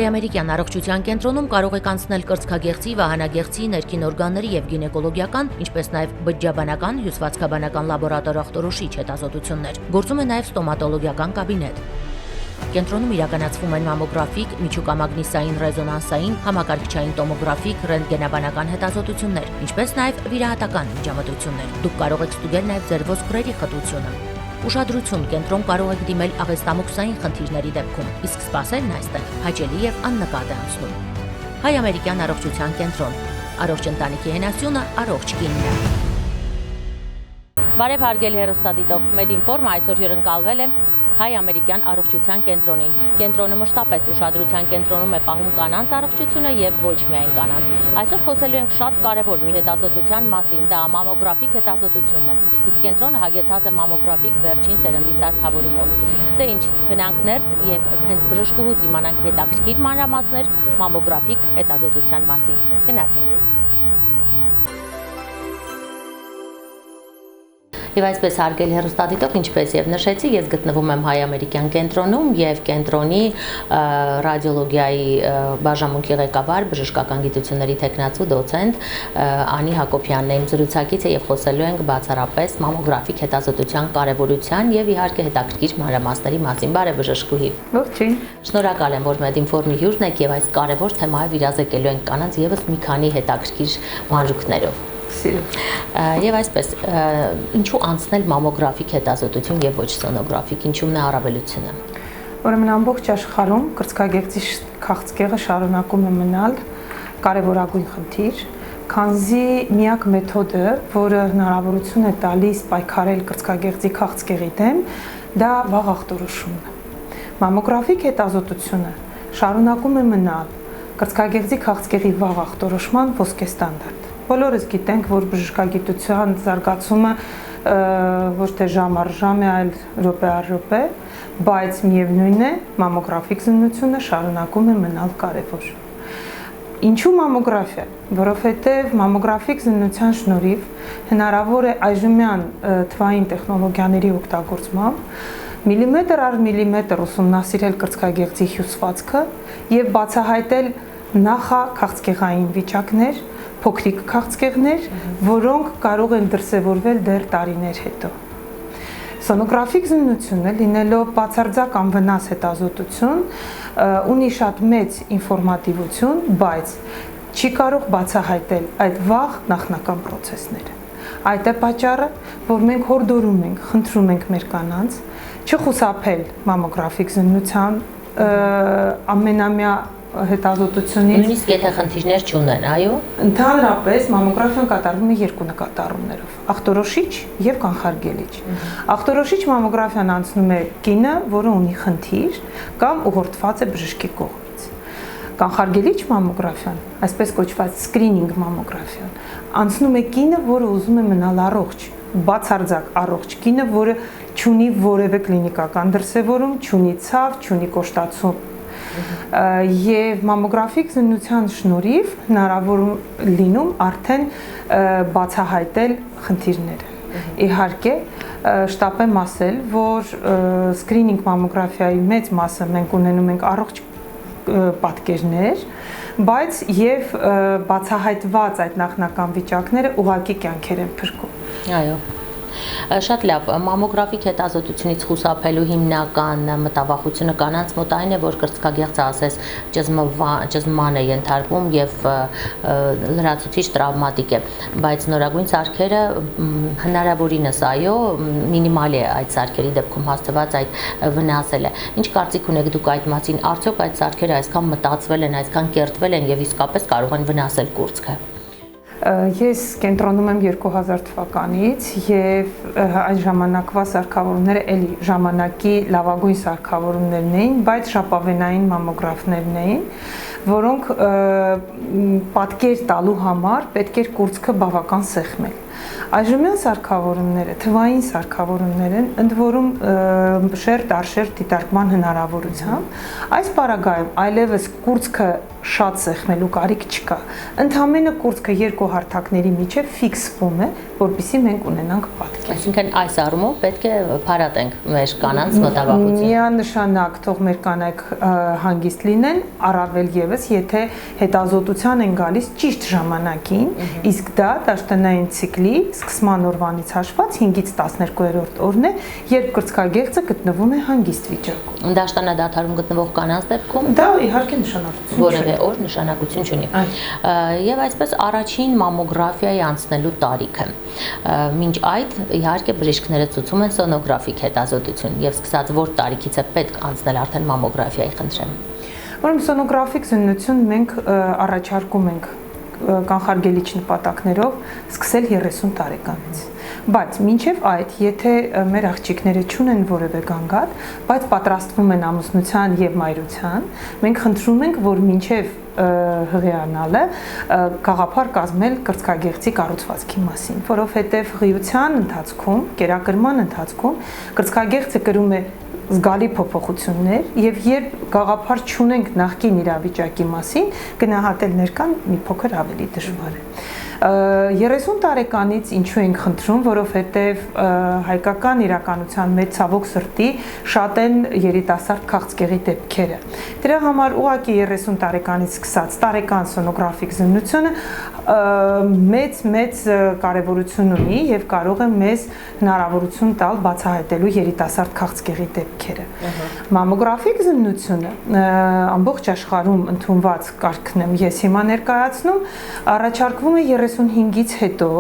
Հայ-ամերիկյան առողջության կենտրոնում կարող եք անցնել կրծքագեղձի, վահանագեղձի, ներքին օրգանների եւ գինեկոլոգիական, ինչպես նաեւ բջջաբանական, հյուսվածքաբանական լաբորատոր ախտորոշիչ հետազոտություններ։ Գործում է նաեւ ստոմատոլոգիական կաբինետ։ Կենտրոնում իրականացվում են մամոգրաֆիկ, միջուկամագնիսային ռեզոնանսային, համակարգչային տոմոգրաֆիկ, ռենտգենաբանական հետազոտություններ, ինչպես նաեւ վիրահատական միջամտություններ։ Դուք կարող եք ստուգել նաեւ ձեր ոսկրերի խտությունը։ Ուշադրություն, կենտրոն կարող եք դիմել աղեստամոքսային խնդիրների դեպքում, իսկ սպասելն այստեղ հաճելի եւ աննկատ է անցնում։ Հայ-ամերիկյան առողջության կենտրոն։ Առողջ ընտանիքի հենասյունը առողջ կինն է։ Բարև հարգելի հեռուստադիտող, Մեդինֆորմը այսօր հյուրընկալվել է Հայ-ամերիկյան առողջության կենտրոնին։ Կենտրոնը մշտապես ուշադրության կենտրոնում է պահում կանանց առողջությունը եւ ոչ միայն կանանց։ Այսօր խոսելու ենք շատ կարեւոր մի հետազոտության մասին, դա մամոգրաֆիկ հետազոտությունն է։ Իսկ կենտրոնը հագեցած է մամոգրաֆիկ վերջին սերնդի սարքավորումով։ Դե ինչ, գնանք ներս եւ հենց բժշկուհուց իմանանք հետաքրքիր մանրամասներ մամոգրաֆիկ հետազոտության մասին։ Գնացինք։ Եվ այսպես հարգելի հեռուստադիտող, ինչպես եւ նշեցի, ես գտնվում եմ Հայ-ամերիկյան կենտրոնում եւ կենտրոնի ռադիոլոգիայի բաժանմունքի ղեկավար, բժշկական գիտությունների թեկնածու դոցենտ Անի Հակոբյանն է իմ զրուցակիցը եւ խոսելու ենք բացառապես մամոգրաֆիկ հետազոտության կարեւորության եւ իհարկե հետաքրքիր մանրամասների մասին։ Բարև բժշկուհի։ Ողջույն։ Շնորհակալ եմ, որ Մեդինֆորմի հյուրն եք եւ այս կարեւոր թեմայով իրազեկելու ենք կանանց եւս մի քանի հետաքրքիր մանրուքներով։ Եվ այսպես, ինչու անցնել մամոգրաֆիկ հետազոտություն եւ ոչ սոնոգրաֆիկ, ինչումն է առավելությունը։ Ուրեմն ամբողջ աշխարհում կրծքագեղձի քաղցկեղը շարունակում է մնալ կարևորագույն խնդիր, քանզի միակ մեթոդը, որը հնարավորություն է տալիս պայքարել կրծքագեղձի քաղցկեղի դեմ, դա վաղ ախտորոշումն է։ Մամոգրաֆիկ հետազոտությունը շարունակում է մնալ կրծքագեղձի քաղցկեղի վաղ ախտորոշման ոսկե ստանդարտ։ Բոլորս գիտենք, որ բժշկագիտության զարգացումը ոչ թե ժամ առ ժամ է, այլ րոպե առ րոպե, բայց միևնույն է, մամոգրաֆիկ զննությունը շարունակում է մնալ կարևոր։ Ինչու մամոգրաֆիա? Որովհետև մամոգրաֆիկ զննության շնորհիվ հնարավոր է այժմյան թվային տեխնոլոգիաների օգտագործմամբ միլիմետր առ միլիմետր ուսումնասիրել կրծքագեղձի հյուսվածքը եւ բացահայտել նախաքաղցկեղային վիճակներ, փոքրիկ քաղցկեղներ, որոնք կարող են դրսևորվել դեռ տարիներ հետո։ Սոնոգրաֆիկ զննությունը, լինելով բացարձակ անվնաս հետազոտություն, ունի շատ մեծ ինֆորմատիվություն, բայց չի կարող բացահայտել այդ վաղ նախնական պրոցեսները։ Այդ է պատճառը, որ մենք հորդորում ենք, խնդրում ենք մեր կանանց չխուսափել մամոգրաֆիկ զննության ամենամյա հետազոտությունից։ Նույնիսկ եթե խնդիրներ չունեն, այո։ Ընդհանրապես մամոգրաֆիան կատարվում է երկու նկատառումներով՝ ախտորոշիչ եւ կանխարգելիչ։ Ախտորոշիչ մամոգրաֆիան անցնում է կինը, որը ունի խնդիր կամ ուղղորդված է բժշկի կողմից։ Կանխարգելիչ մամոգրաֆիան, այսպես կոչված սկրինինգ մամոգրաֆիան, անցնում է կինը, որը ուզում է մնալ առողջ, բացարձակ առողջ կինը, որը չունի որևէ կլինիկական դրսևորում, չունի ցավ, չունի կոշտացում։ Եվ մամոգրաֆիկ զննության շնորհիվ հնարավոր լինում արդեն բացահայտել խնդիրները։ Իհարկե, շտապ եմ ասել, որ սկրինինգ մամոգրաֆիայի մեծ մասը մենք ունենում ենք առողջ պատկերներ, բայց եւ բացահայտված այդ նախնական վիճակները ուղղակի կյանքեր են փրկում։ Այո։ Շատ լավ, մամոգրաֆիկ հետազոտությունից խուսափելու հիմնական մտավախությունը կանանց մոտ այն է, որ կրծքագեղձը ասես ճզմման է ենթարկվում եւ լրացուցիչ տրավմատիկ է, բայց նորագույն սարքերը հնարավորինս այո, մինիմալ է այդ սարքերի դեպքում հասցված այդ վնասելը։ Ինչ կարծիք ունեք դուք այդ մասին, արդյոք այդ սարքերը այսքան մտածվել են, այսքան կերտվել են եւ իսկապես կարող են վնասել կուրծքը։ Ես կենտրոնում եմ 2000 թվականից եւ այն ժամանակվա սարքավորումները էլի ժամանակի լավագույն սարքավորումներն էին, բայց շապավենային մամոգրաֆներն էին, որոնք պատկեր տալու համար պետք էր կուրծքը բավական սեղմել։ Այժմյան սարքավորումները, թվային սարքավորումներ են, ընդ որում շերտ առ շերտ դիտարկման հնարավորությամբ, այս պարագայում այլևս կուրծքը շատ սեղմելու կարիք չկա։ Ընդհանրապես կուրծքը երկու հարթակների միջև ֆիքսվում է, որպեսզի մենք ունենանք պատկեր։ Այսինքն այս առումով պետք է փարատենք մեր կանանց մտավախությունը։ Միանշանակ թող մեր կանայք հանգիստ լինեն, առավել եւս, եթե հետազոտության են գալիս ճիշտ ժամանակին, իսկ դա դաշտանային ցիկլի սկսման օրվանից հաշված 5-ից 12-րդ օրն է, երբ կրծքագեղձը գտնվում է հանգիստ վիճակում։ Դաշտանադադարում գտնվող կանանց դեպքում դա իհարկե նշանակություն որևէ օր նշանակություն չունի։ Եվ այսպես առաջին մամոգրաֆիայի անցնելու տարիքը։ Մինչ այդ իհարկե բժիշկները ցուցում են սոնոգրաֆիկ հետազոտություն եւ սկսած որ տարիքից է պետք անցնել արդեն մամոգրաֆիայի խնդրեմ։ Ուրեմն սոնոգրաֆիկ զննություն մենք առաջարկում ենք կանխարգելիչ նպատակներով սկսել 30 տարեկանից։ Բայց մինչև այդ, եթե մեր աղջիկները չունեն որևէ գանգատ, բայց պատրաստվում են ամուսնության եւ մայրության, մենք խնդրում ենք, որ մինչև հղիանալը գաղափար կազմել կրծքագեղձի կառուցվածքի մասին, որովհետև հղիության ընթացքում, կերակրման ընթացքում կրծքագեղձը կրում է զգալի փոփոխություններ եւ երբ գաղափար չունենք նախկին իրավիճակի մասին, գնահատել ներկան մի փոքր ավելի դժվար է։ 30 տարեկանից ինչու ենք խնդրում, որովհետև հայկական իրականության մեջ ցավոք սրտի շատ են երիտասարդ քաղցկեղի դեպքերը։ Դրա համար ուղղակի 30 տարեկանից սկսած տարեկան սոնոգրաֆիկ զննությունը մեծ կարևորություն ունի եւ կարող է մեզ հնարավորություն տալ բացահայտելու երիտասարդ քաղցկեղի դեպքերը։ Մամոգրաֆիկ զննությունը ամբողջ աշխարհում ընդունված կարգն եմ ես հիմա ներկայացնում, առաջարկվում է 35-ից հետո,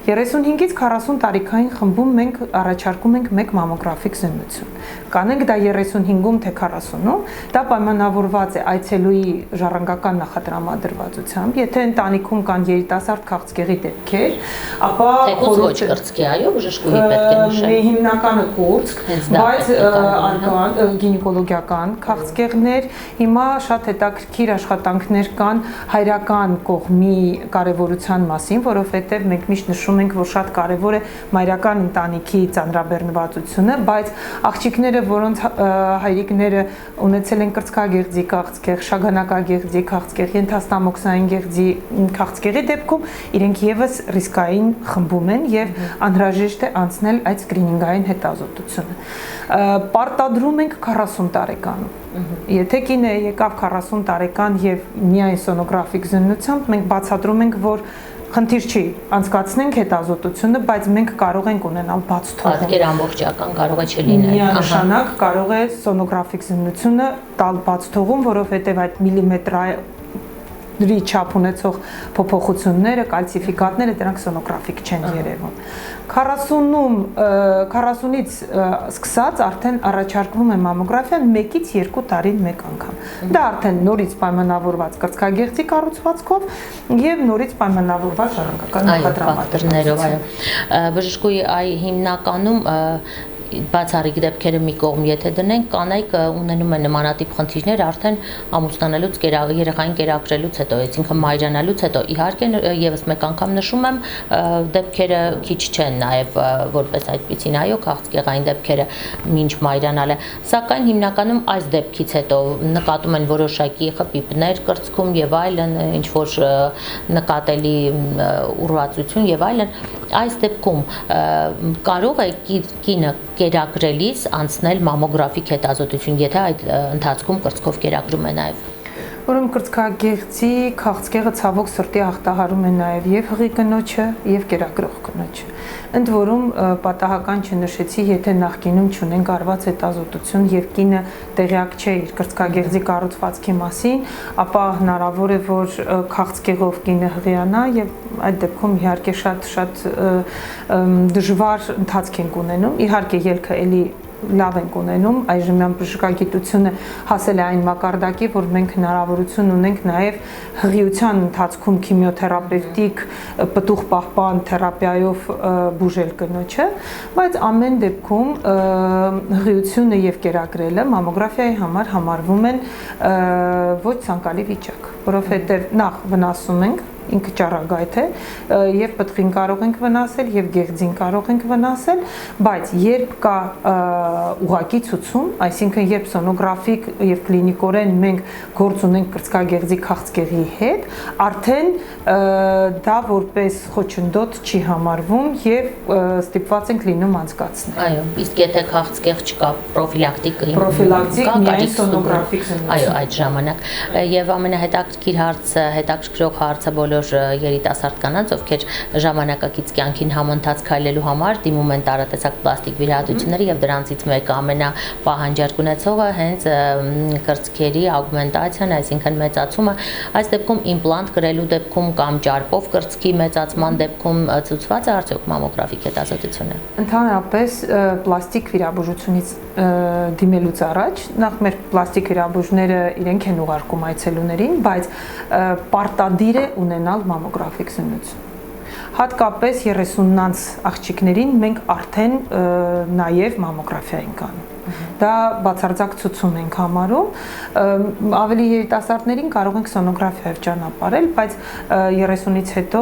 35-ից 40 տարիքային խմբում մենք առաջարկում ենք մեկ մամոգրաֆիկ զննություն։ Կանենք դա 35-ում թե 40-ում, դա պայմանավորված է այցելուի ժառանգական նախատրամադրվածությամբ, եթե ընտանիքում կան երիտասարդ քաղցկեղի դեպքեր, ապա ոչ կրծքի, այո, բժշկուհի պետք է նշել։ Հիմնականը կուրծք, բայց արգան գինեկոլոգիական քաղցկեղներ, հիմա շատ հետաքրքիր աշխատանքներ կան հայրական կողմի կարևորության մասին, որովհետև մենք միշտ նշում ենք, որ շատ կարևոր է մայրական ընտանիքի ծանրաբեռնվածությունը, բայց աղջիկները, որոնց հայրիկները ունեցել են կրծքագեղձի քաղցկեղ, շագանակագեղձի քաղցկեղ, ենթաստամոքսային գեղձի քաղցկեղի դեպքում իրենք եւս ռիսկային խմբում են եւ անհրաժեշտ է անցնել այդ սկրինինգային հետազոտությունը։ Պարտադրում ենք 40 տարեկանում։ Եթե կինը եկավ 40 տարեկան եւ միայն սոնոգրաֆիկ զննությամբ, մենք բացատրում ենք, որ խնդիր չի, անցկացնենք հետազոտությունը, բայց մենք կարող ենք ունենալ բաց թողում։ Պատկեր ամբողջական կարող է չլինել։ Միանշանակ կարող է սոնոգրաֆիկ զննությունը տալ բաց թողում, որովհետև այդ միլիմետրի չափ ունեցող փոփոխությունները, կալցիֆիկատները դրանք սոնոգրաֆիկ չեն երևում։ 40-ից սկսած արդեն առաջարկվում է մամոգրաֆիան 1-ից 2 տարին մեկ անգամ։ Դա արդեն նորից պայմանավորված կրծքագեղձի կառուցվածքով եւ նորից պայմանավորված ժառանգական նախատրամադրներով, այո։ Բժշկուհի, այ հիմնականում բացառիկ դեպքերը մի կողմ եթե դնենք, կանայք ունենում են նմանատիպ խնդիրներ արդեն ամուսնանալուց, երեխային կերակրելուց հետո, այսինքն մայրանալուց հետո։ Իհարկե եւս մեկ անգամ նշում եմ, դեպքերը քիչ չեն նաեւ որպես այդպեսին, այո, քաղցկեղային դեպքերը մինչ մայրանալը, սակայն հիմնականում այս դեպքից հետո նկատում են որոշակի խփիպներ կրծքում եւ այլն, ինչ որ նկատելի ուրվածություն եւ այլն, այս դեպքում կարող է կինը կերակրելիս անցնել մամոգրաֆիկ հետազոտություն, եթե այդ ընթացքում կրծքով կերակրում է նաև։ Ուրեմն կրծքագեղձի քաղցկեղը ցավոք սրտի ախտահարում է նաև եւ հղի կնոջը եւ կերակրող կնոջը։ Ընդ որում պատահական չնշեցի, եթե նախկինում չունենք արված հետազոտություն եւ կինը տեղյակ չէ իր կրծքագեղձի կառուցվածքի մասին, ապա հնարավոր է, որ քաղցկեղով կինը հղիանա եւ այդ դեպքում իհարկե շատ դժվար ընթացք ենք ունենում։ Իհարկե ելքը էլի լավ ենք ունենում, այժմյան բժշկագիտությունը հասել է այն մակարդակի, որ մենք հնարավորություն ունենք նաև հղիության ընթացքում քիմիոթերապևտիկ պտուղ պահպան թերապիայով բուժել կնոջը, բայց ամեն դեպքում հղիությունը եւ կերակրելը մամոգրաֆիայի համար համարվում են ոչ ցանկալի վիճակ, որովհետեւ նախ վնասում ենք ինքը ճառագայթ է եւ պտղին կարող ենք վնասել եւ գեղձին կարող ենք վնասել, բայց երբ կա ուղղակի ցուցում, այսինքն երբ սոնոգրաֆիկ եւ կլինիկորեն մենք գործ ունենք կրծքագեղձի քաղցկեղի հետ, արդեն դա որպես խոչընդոտ չի համարվում եւ ստիպված ենք լինում անցկացնել։ Այո, իսկ եթե քաղցկեղ չկա, պրոֆիլակտիկ միայն սոնոգրաֆիկ զննություն։ Այո, այդ ժամանակ եւ ամենահետաքրքիր հարցը, հետաքրքրող հարցը բոլոր երիտասարդ կանանց, ովքեր ժամանակակից կյանքին համընթաց քայլելու համար դիմում են տարատեսակ պլաստիկ վիրահատությունների եւ դրանցից մեկը ամենապահանջարկ ունեցողը հենց կրծքերի աուգմենտացիան, այսինքն մեծացումը, այս դեպքում իմպլանտ կրելու դեպքում կամ ճարպով կրծքի մեծացման դեպքում ցուցված է արդյոք մամոգրաֆիկ հետազոտությունը։ Ընդհանրապես պլաստիկ վիրաբուժությունից դիմելուց առաջ նախ մեր պլաստիկ վիրաբույժները իրենք են ուղարկում այցելուներին, բայց պարտադիր է ունենալ մամոգրաֆիկ զննություն։ Հատկապես 30-նանց աղջիկներին մենք արդեն նաև մամոգրաֆիա ենք անում։ Դա բացարձակ ցուցում ենք համարում, ավելի երիտասարդներին կարող ենք սոնոգրաֆիայով ճանապարհել, բայց 30-ից հետո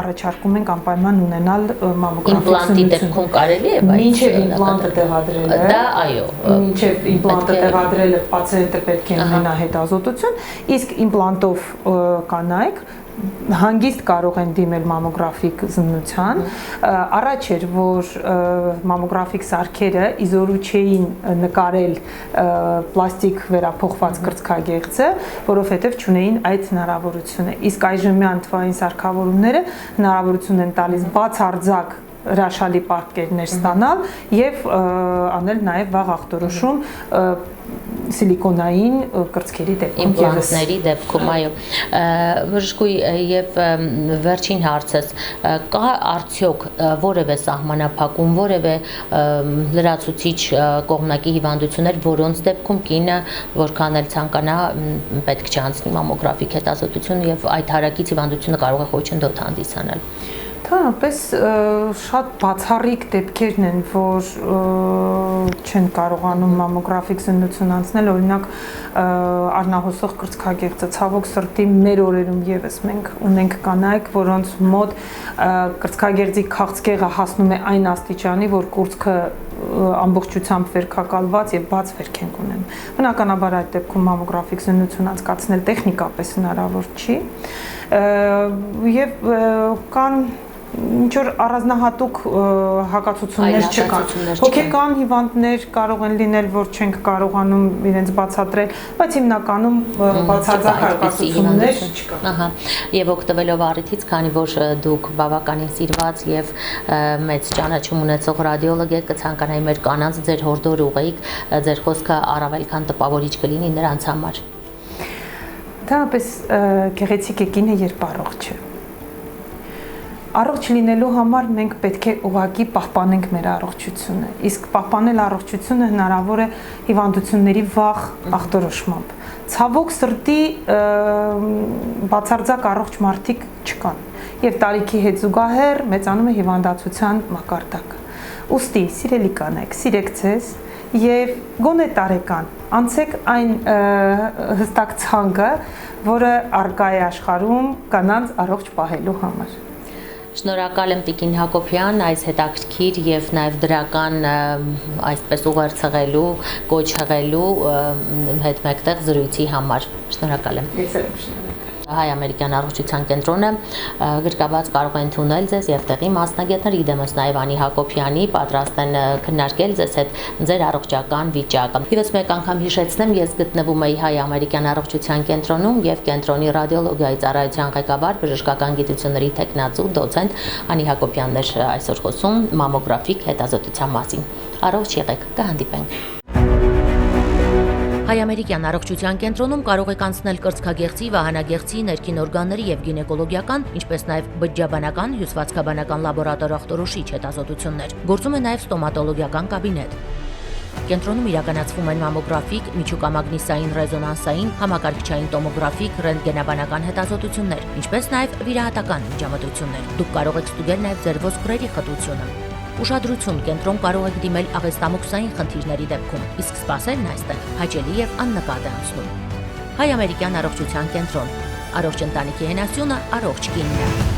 առաջարկում ենք անպայման ունենալ մամոգրաֆիկ զննություն։ Իմպլանտի դեպքում կարելի է, բայց մինչև իմպլանտը տեղադրելը, դա այո, մինչև իմպլանտը տեղադրելը պացիենտը պետք է ունենա հետազոտություն, իսկ իմպլանտով կանայք հանգիստ կարող են դիմել մամոգրաֆիկ զննության, առաջ էր, որ մամոգրաֆիկ սարքերը իզորու չէին նկարել պլաստիկ վերափոխված կրծքագեղձը, որովհետև չունեին այդ հնարավորությունը, իսկ այժմյան թվային սարքավորումները հնարավորություն են տալիս բացարձակ հրաշալի պատկերներ ստանալ եւ անել նաեւ վաղ ախտորոշում սիլիկոնային կրծքերի դեպքում իմպլանտների դեպքում, այո։ Բժշկուհի, եւ վերջին հարցս, կա արդյոք որևէ սահմանափակում, որևէ լրացուցիչ կողմնակի հիվանդություններ, որոնց դեպքում կինը որքան էլ ցանկանա պետք չի անցնի մամոգրաֆիկ հետազոտություն եւ այդ հարակից հիվանդությունը կարող է խոչընդոտ հանդիսանալ։ Ընդհանրապես շատ բացառիկ դեպքերն են, որ չեն կարողանում մամոգրաֆիկ զննություն անցնել, օրինակ առնահոսող կրծքագեղձը, ցավոք սրտի մեր օրերում եւս մենք ունենք կանայք, որոնց մոտ կրծքագեղձի քաղցկեղը հասնում է այն աստիճանի, որ կուրծքը ամբողջությամբ վերքակալված եւ բաց վերք են ունենում։ Բնականաբար այդ դեպքում մամոգրաֆիկ զննություն անցկացնել տեխնիկապես հնարավոր չի։ Եվ կան ինչ-որ առանձնահատուկ հակացություններ չկան։ Հոգեկան հիվանդներ կարող են լինել, որ չենք կարողանում իրենց բացատրել, բայց հիմնականում բացարձակ հակացություններ չկան։ Ահա, եւ օգտվելով առիթից, քանի որ դուք բավականին սիրված եւ մեծ ճանաչում ունեցող ռադիոլոգ եք, կցանկանայի մեր կանանց ձեր հորդոր ուղեիք, ձեր խոսքը առավել քան տպավորիչ կլինի նրանց համար։ Դրանպես գեղեցիկ է կինը, երբ առողջ է։ Առողջ լինելու համար մենք պետք է ուղղակի պահպանենք մեր առողջությունը, իսկ պահպանել առողջությունը հնարավոր է հիվանդությունների վաղ ախտորոշմամբ։ Ցավոք սրտի բացարձակ առողջ մարդիկ չկան, եւ տարիքի հետ զուգահեռ մեծանում է հիվանդացության մակարդակը։ Ուստի, սիրելի կանայք, սիրեք ձեզ եւ գոնե տարեկան անցեք այն հստակ ցանկը, որը արկա է աշխարհում կանանց առողջ պահելու համար։ Շնորհակալ եմ Տիկին Հակոբյան այս հետաքրքիր եւ նաեւ դրական այսպես ուղերձելու, կոչ հղելու հետ մեկտեղ զրույցի համար։ Շնորհակալ եմ։ Ես եմ շնորհակալ։ Հայ-ամերիկյան առողջության կենտրոնը գրկաբաց կարող է ընդունել ձեզ եւ տեղի մասնագետներ, իդեմս նաեւ Անի Հակոբյանի պատրաստ են քննարկել ձեզ հետ ձեր առողջական վիճակը։ Եվս մեկ անգամ հիշեցնեմ, ես գտնվում եի Հայ-ամերիկյան առողջության կենտրոնում եւ կենտրոնի ռադիոլոգիայի ծառայության ղեկավար բժշկական գիտությունների տեխնացու դոցենտ Անի Հակոբյանն էր այսօր խոսում մամոգրաֆիկ հետազոտության մասին։ Առողջ եղեք, կհանդիպենք։ Հայ-ամերիկյան առողջության կենտրոնում կարող եք անցնել կրծքագեղձի, վահանագեղձի, ներքին օրգանների եւ գինեկոլոգիական, ինչպես նաեւ բջջաբանական, հյուսվածքաբանական լաբորատոր ախտորոշիչ հետազոտություններ։ Գործում է նաեւ ստոմատոլոգիական կաբինետ։ Կենտրոնում իրականացվում են մամոգրաֆիկ, միջուկամագնիսային ռեզոնանսային, համակարգչային տոմոգրաֆիկ, ռենտգենաբանական հետազոտություններ, ինչպես նաև վիրահատական միջամտություններ։ Դուք կարող եք ստուգել նաև ձեր ոսկրերի խտությունը։ Ուշադրություն, կենտրոն կարող եք դիմել աղեստամոքսային խնդիրների դեպքում, իսկ սպասելն այստեղ հաճելի եւ աննկատ է անցնում։ Հայ-ամերիկյան առողջության կենտրոն։ Առողջ ընտանիքի հենասյունը, առողջ կինն է։